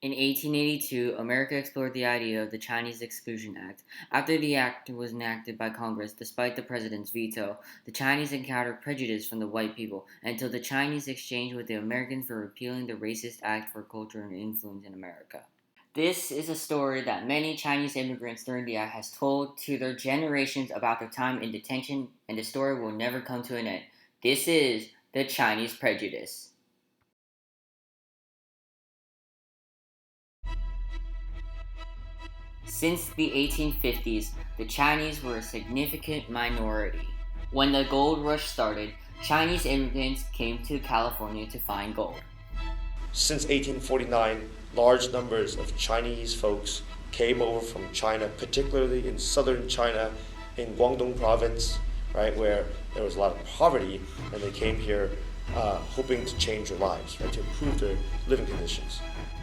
In 1882, America explored the idea of the Chinese Exclusion Act. After the act was enacted by Congress, despite the president's veto, the Chinese encountered prejudice from the white people until the Chinese exchanged with the Americans for repealing the racist act for culture and influence in America. This is a story that many Chinese immigrants during the act has told to their generations about their time in detention, and the story will never come to an end. This is the Chinese prejudice. Since the 1850s, the Chinese were a significant minority. When the gold rush started, Chinese immigrants came to California to find gold. Since 1849, large numbers of Chinese folks came over from China, particularly in southern China, in Guangdong province, right, where there was a lot of poverty, and they came here hoping to change their lives, right, to improve their living conditions.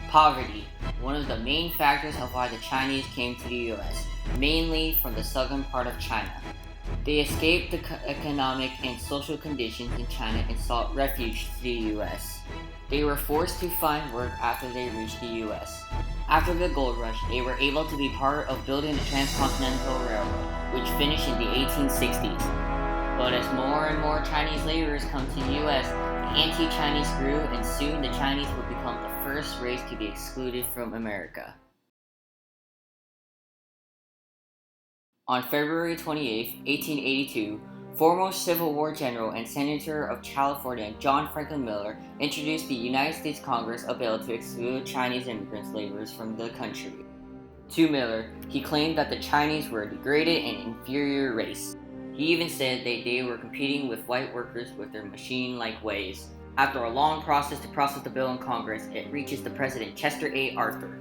Poverty, one of the main factors of why the Chinese came to the US, mainly from the southern part of China. They escaped the economic and social conditions in China and sought refuge to the US. They were forced to find work after they reached the US. After the gold rush, they were able to be part of building the Transcontinental Railroad, which finished in the 1860s. But as more and more Chinese laborers come to the US, the anti-Chinese grew, and soon the Chinese would become the first race to be excluded from America. On February 28, 1882, former Civil War general and Senator of California John Franklin Miller introduced the United States Congress a bill to exclude Chinese immigrant laborers from the country. To Miller, he claimed that the Chinese were a degraded and inferior race. He even said that they were competing with white workers with their machine-like ways. After a long process to process the bill in Congress, it reaches the President Chester A. Arthur.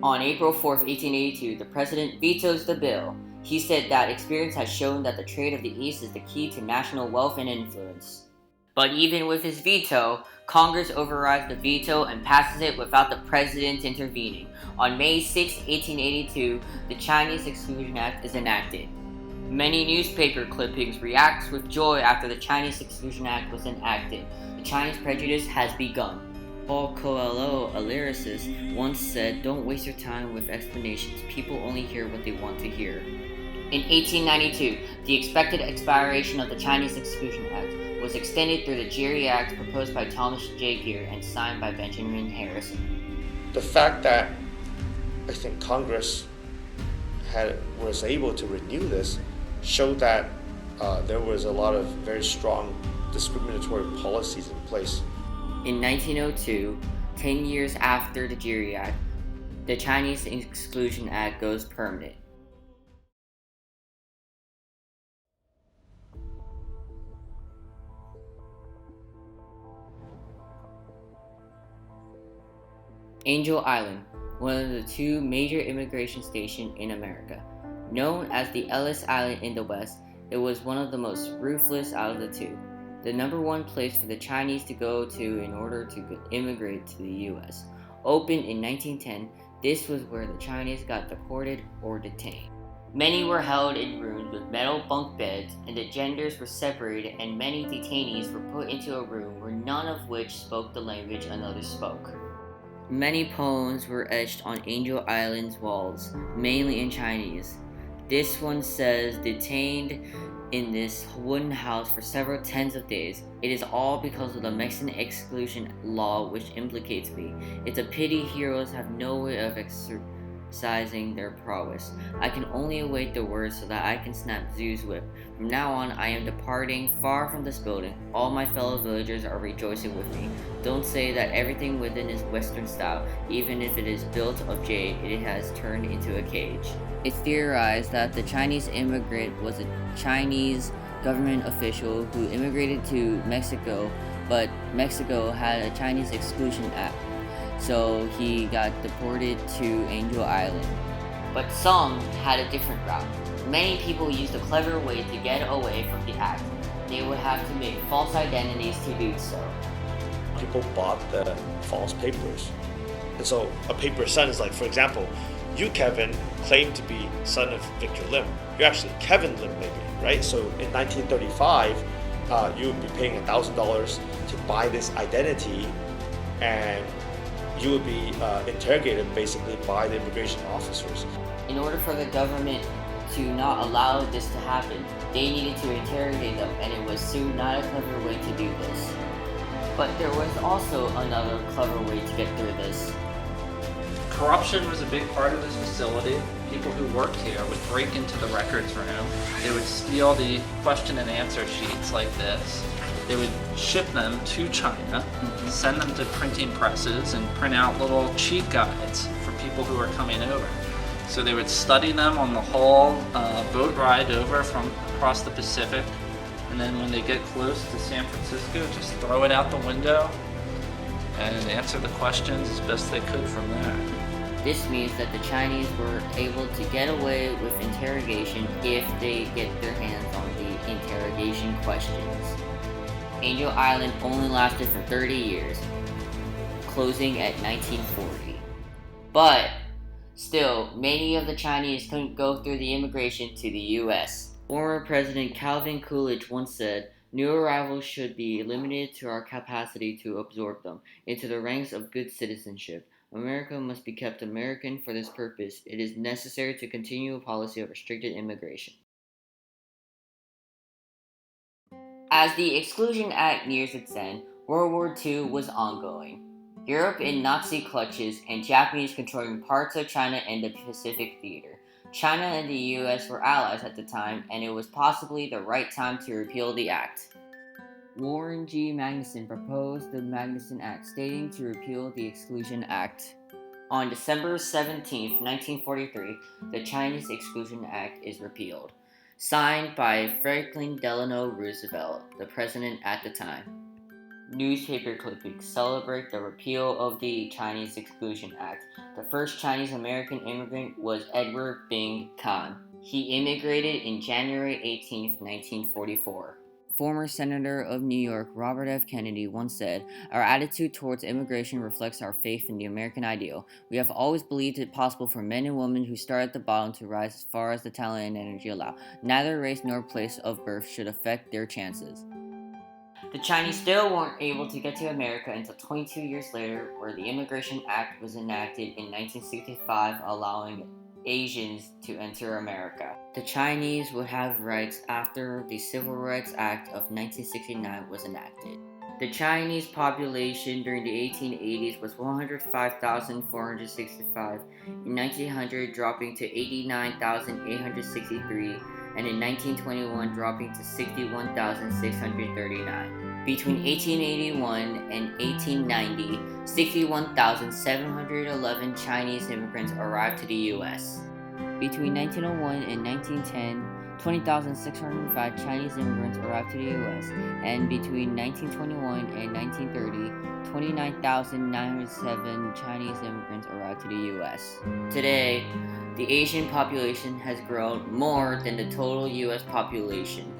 On April 4, 1882, the President vetoes the bill. He said that experience has shown that the trade of the East is the key to national wealth and influence. But even with his veto, Congress overrides the veto and passes it without the President intervening. On May 6, 1882, the Chinese Exclusion Act is enacted. Many newspaper clippings react with joy after the Chinese Exclusion Act was enacted. The Chinese prejudice has begun. Paul Coelho, a lyricist, once said, "Don't waste your time with explanations. People only hear what they want to hear." In 1892, the expected expiration of the Chinese Exclusion Act was extended through the Gerry Act proposed by Thomas J. Geer and signed by Benjamin Harrison. The fact that I think Congress was able to renew this showed that there was a lot of very strong discriminatory policies in place. In 1902, 10 years after the Gerry Act, the Chinese Exclusion Act goes permanent. Angel Island, one of the two major immigration stations in America. Known as the Ellis Island in the West, it was one of the most ruthless out of the two. The number one place for the Chinese to go to in order to immigrate to the US. Opened in 1910, this was where the Chinese got deported or detained. Many were held in rooms with metal bunk beds, and the genders were separated, and many detainees were put into a room where none of which spoke the language another spoke. Many poems were etched on Angel Island's walls, mainly in Chinese. This one says, "Detained in this wooden house for several tens of days. It is all because of the Mexican exclusion law which implicates me. It's a pity heroes have no way of exercising their prowess. I can only await the word so that I can snap Zhu's whip. From now on, I am departing far from this building. All my fellow villagers are rejoicing with me. Don't say that everything within is Western style. Even if it is built of jade, it has turned into a cage." It's theorized that the Chinese immigrant was a Chinese government official who immigrated to Mexico, but Mexico had a Chinese Exclusion Act, so he got deported to Angel Island. But some had a different route. Many people used a clever way to get away from the act. They would have to make false identities to do so. People bought the false papers. And so a paper son is like, for example, you, Kevin, claim to be son of Victor Lim. You're actually Kevin Lim, maybe, right? So in 1935, you would be paying $1,000 to buy this identity, and you would be interrogated basically by the immigration officers. In order for the government to not allow this to happen, they needed to interrogate them, and it was soon not a clever way to do this. But there was also another clever way to get through this. Corruption was a big part of this facility. People who worked here would break into the records room. They would steal the question and answer sheets like this. They would ship them to China, send them to printing presses, and print out little cheat guides for people who were coming over. So they would study them on the whole boat ride over from across the Pacific, and then when they get close to San Francisco, just throw it out the window and answer the questions as best they could from there. This means that the Chinese were able to get away with interrogation if they get their hands on the interrogation questions. Angel Island only lasted for 30 years, closing at 1940. But still, many of the Chinese couldn't go through the immigration to the U.S. Former President Calvin Coolidge once said, "New arrivals should be limited to our capacity to absorb them into the ranks of good citizenship. America must be kept American. For this purpose, it is necessary to continue a policy of restricted immigration." As the Exclusion Act nears its end, World War II was ongoing. Europe in Nazi clutches and Japanese controlling parts of China and the Pacific theater. China and the US were allies at the time, and it was possibly the right time to repeal the act. Warren G. Magnuson proposed the Magnuson Act, stating to repeal the Exclusion Act. On December 17, 1943, the Chinese Exclusion Act is repealed, signed by Franklin Delano Roosevelt, the president at the time. Newspaper clippings celebrate the repeal of the Chinese Exclusion Act. The first Chinese American immigrant was Edward Bing Khan. He immigrated in January 18, 1944. Former Senator of New York Robert F. Kennedy once said, "Our attitude towards immigration reflects our faith in the American ideal. We have always believed it possible for men and women who start at the bottom to rise as far as the talent and energy allow. Neither race nor place of birth should affect their chances." The Chinese still weren't able to get to America until 22 years later, where the Immigration Act was enacted in 1965, allowing Asians to enter America. The Chinese would have rights after the Civil Rights Act of 1969 was enacted. The Chinese population during the 1880s was 105,465, in 1900 dropping to 89,863, and in 1921 dropping to 61,639. Between 1881 and 1890, 61,711 Chinese immigrants arrived to the U.S. Between 1901 and 1910, 20,605 Chinese immigrants arrived to the U.S., and between 1921 and 1930, 29,907 Chinese immigrants arrived to the U.S. Today, the Asian population has grown more than the total U.S. population.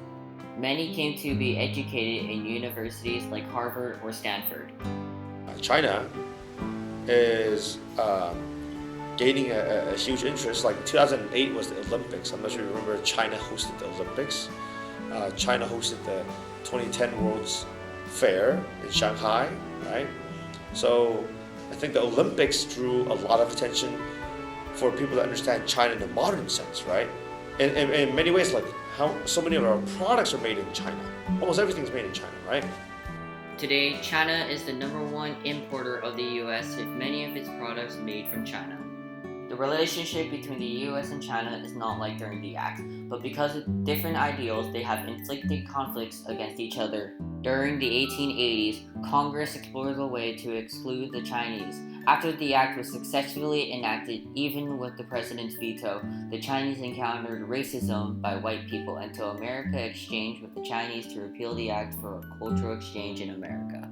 Many came to be educated in universities like Harvard or Stanford. China is gaining a huge interest. Like 2008 was the Olympics. I'm not sure you remember, China hosted the Olympics. China hosted the 2010 World's Fair in Shanghai, right? So I think the Olympics drew a lot of attention for people to understand China in a modern sense, right? In many ways, like how so many of our products are made in China. Almost everything's made in China, right? Today, China is the #1 importer of the U.S., with many of its products made from China. The relationship between the U.S. and China is not like during the Act, but because of different ideals, they have inflicted conflicts against each other. During the 1880s, Congress explored a way to exclude the Chinese. After the Act was successfully enacted, even with the president's veto, the Chinese encountered racism by white people until America exchanged with the Chinese to repeal the Act for a cultural exchange in America.